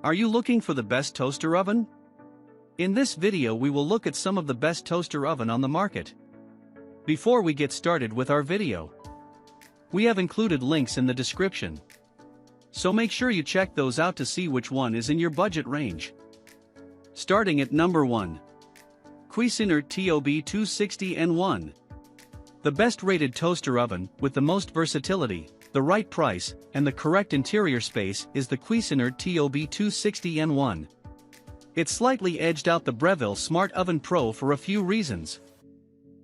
Are you looking for the best toaster oven? In this video we will look at some of the best toaster oven on the market. Before we get started with our video, we have included links in the description. So make sure you check those out to see which one is in your budget range. Starting at number 1. Cuisinart TOB-260N1. The best rated toaster oven, with the most versatility, the right price, and the correct interior space is the Cuisinart TOB-260N1. It's slightly edged out the Breville Smart Oven Pro for a few reasons.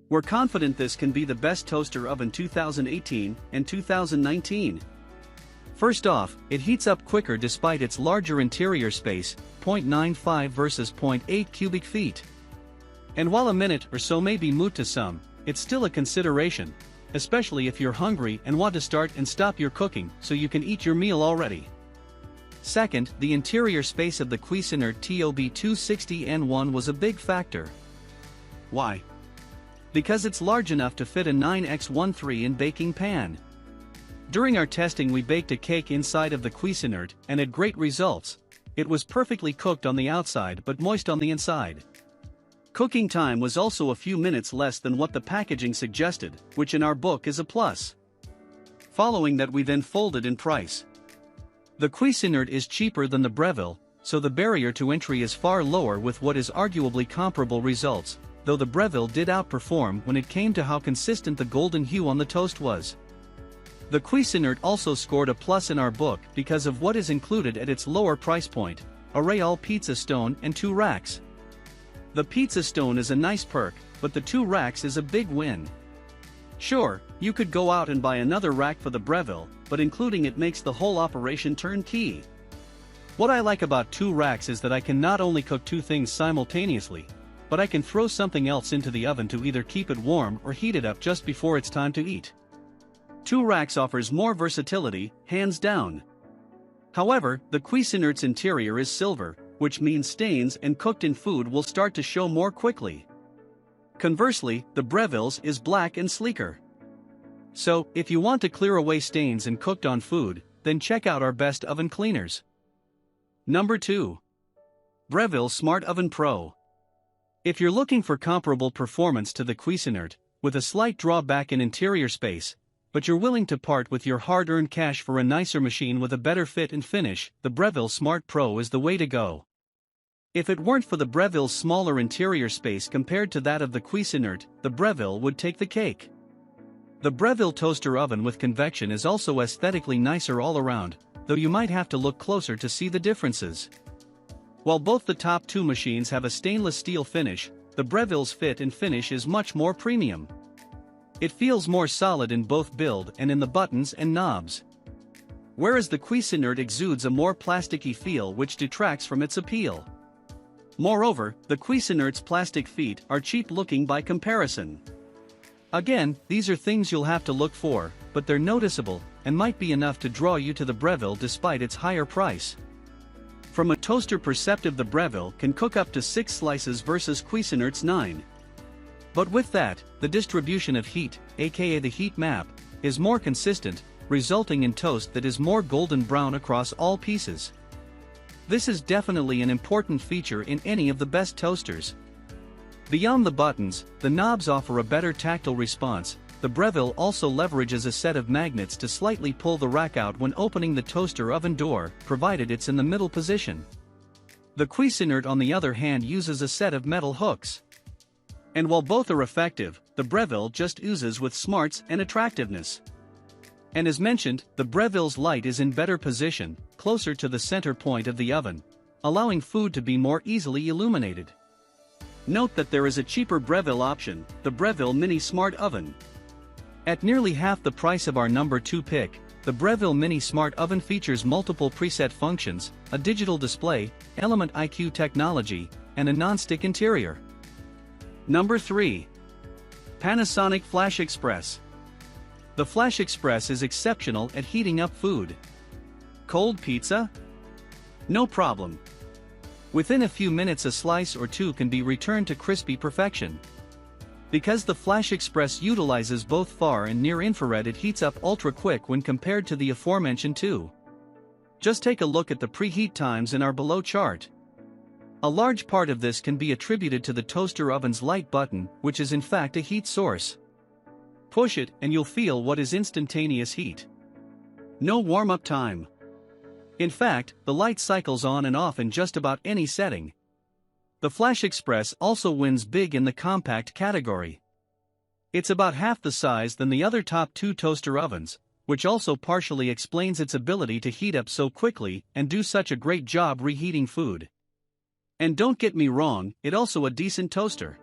We're confident this can be the best toaster oven 2018 and 2019. First off, it heats up quicker despite its larger interior space, 0.95 versus 0.8 cubic feet. And while a minute or so may be moot to some, it's still a consideration, especially if you're hungry and want to start and stop your cooking so you can eat your meal already. Second, the interior space of the Cuisinart TOB-260N1 was a big factor. Why? Because it's large enough to fit a 9x13 in baking pan. During our testing we baked a cake inside of the Cuisinart and had great results. It was perfectly cooked on the outside but moist on the inside. Cooking time was also a few minutes less than what the packaging suggested, which in our book is a plus. Following that we then folded in price. The Cuisinart is cheaper than the Breville, so the barrier to entry is far lower with what is arguably comparable results, though the Breville did outperform when it came to how consistent the golden hue on the toast was. The Cuisinart also scored a plus in our book because of what is included at its lower price point, a Real pizza stone and 2 racks. The pizza stone is a nice perk, but the 2 racks is a big win. Sure, you could go out and buy another rack for the Breville, but including it makes the whole operation turnkey. What I like about 2 racks is that I can not only cook 2 things simultaneously, but I can throw something else into the oven to either keep it warm or heat it up just before it's time to eat. 2 racks offers more versatility, hands down. However, the Cuisinart's interior is silver, which means stains and cooked in food will start to show more quickly. Conversely, the Breville's is black and sleeker. So, if you want to clear away stains in cooked on food, then check out our best oven cleaners. Number 2. Breville Smart Oven Pro. If you're looking for comparable performance to the Cuisinart, with a slight drawback in interior space, but you're willing to part with your hard-earned cash for a nicer machine with a better fit and finish, the Breville Smart Pro is the way to go. If it weren't for the Breville's smaller interior space compared to that of the Cuisinart, the Breville would take the cake. The Breville toaster oven with convection is also aesthetically nicer all around, though you might have to look closer to see the differences. While both the top 2 machines have a stainless steel finish, the Breville's fit and finish is much more premium. It feels more solid in both build and in the buttons and knobs. Whereas the Cuisinart exudes a more plasticky feel which detracts from its appeal. Moreover, the Cuisinart's plastic feet are cheap looking by comparison. Again, these are things you'll have to look for, but they're noticeable, and might be enough to draw you to the Breville despite its higher price. From a toaster perspective, the Breville can cook up to 6 slices versus Cuisinart's 9. But with that, the distribution of heat, aka the heat map, is more consistent, resulting in toast that is more golden brown across all pieces. This is definitely an important feature in any of the best toasters. Beyond the buttons, the knobs offer a better tactile response. The Breville also leverages a set of magnets to slightly pull the rack out when opening the toaster oven door, provided it's in the middle position. The Cuisinart on the other hand uses a set of metal hooks. And while both are effective, the Breville just oozes with smarts and attractiveness. And as mentioned, the Breville's light is in better position, closer to the center point of the oven, allowing food to be more easily illuminated. Note that there is a cheaper Breville option, the Breville Mini Smart Oven. At nearly half the price of our number 2 pick, the Breville Mini Smart Oven features multiple preset functions, a digital display, Element IQ technology, and a non-stick interior. Number 3. Panasonic FlashXpress. The FlashXpress is exceptional at heating up food. Cold pizza? No problem. Within a few minutes a slice or 2 can be returned to crispy perfection. Because the FlashXpress utilizes both far and near infrared, it heats up ultra quick when compared to the aforementioned 2. Just take a look at the preheat times in our below chart. A large part of this can be attributed to the toaster oven's light button, which is in fact a heat source. Push it and you'll feel what is instantaneous heat. No warm-up time. In fact, the light cycles on and off in just about any setting. The FlashXpress also wins big in the compact category. It's about half the size than the other top two toaster ovens, which also partially explains its ability to heat up so quickly and do such a great job reheating food. And don't get me wrong, it's also a decent toaster.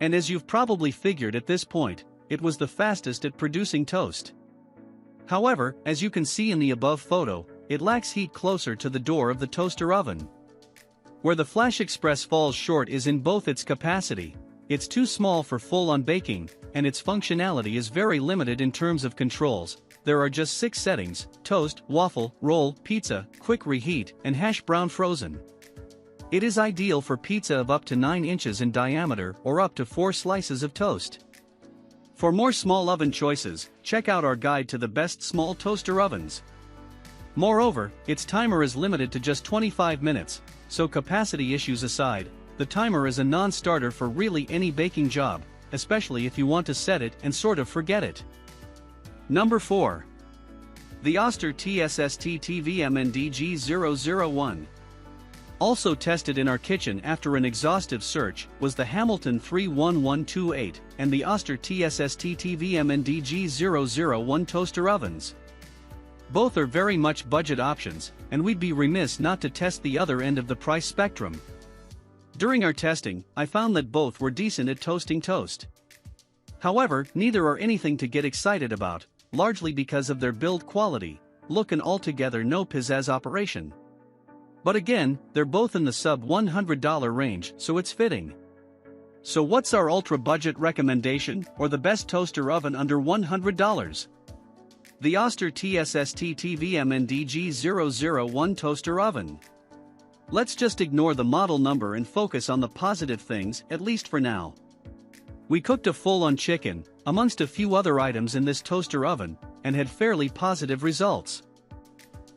And as you've probably figured at this point, it was the fastest at producing toast. However, as you can see in the above photo, it lacks heat closer to the door of the toaster oven. Where the FlashXpress falls short is in both its capacity. It's too small for full-on baking, and its functionality is very limited in terms of controls. There are just 6 settings: toast, waffle, roll, pizza, quick reheat, and hash brown frozen. It is ideal for pizza of up to 9 inches in diameter or up to 4 slices of toast. For more small oven choices, check out our guide to the best small toaster ovens. Moreover, its timer is limited to just 25 minutes, so capacity issues aside, the timer is a non-starter for really any baking job, especially if you want to set it and sort of forget it. Number 4. The Oster TSSTTVMNDG-001. Also tested in our kitchen after an exhaustive search was the Hamilton 31128 and the Oster TSSTTVMNDG-001 toaster ovens. Both are very much budget options, and we'd be remiss not to test the other end of the price spectrum. During our testing, I found that both were decent at toasting toast. However, neither are anything to get excited about, largely because of their build quality, look and altogether no pizzazz operation. But again, they're both in the sub-$100 range, so it's fitting. So what's our ultra-budget recommendation, or the best toaster oven under $100? The Oster TSSTTVMNDG-001 toaster oven. Let's just ignore the model number and focus on the positive things, at least for now. We cooked a full-on chicken, amongst a few other items in this toaster oven, and had fairly positive results.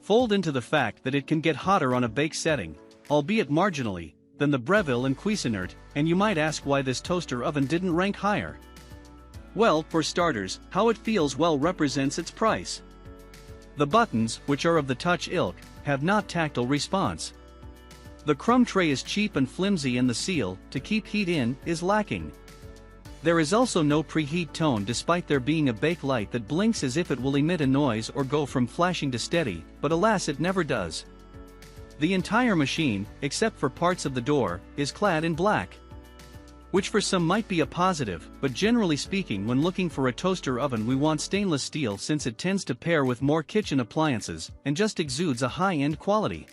Fold into the fact that it can get hotter on a bake setting, albeit marginally, than the Breville and Cuisinart, and you might ask why this toaster oven didn't rank higher. Well, for starters, how it feels well represents its price. The buttons, which are of the touch ilk, have not tactile response. The crumb tray is cheap and flimsy and the seal, to keep heat in, is lacking. There is also no preheat tone despite there being a bake light that blinks as if it will emit a noise or go from flashing to steady, but alas it never does. The entire machine, except for parts of the door, is clad in black. Which for some might be a positive, but generally speaking when looking for a toaster oven we want stainless steel since it tends to pair with more kitchen appliances, and just exudes a high-end quality.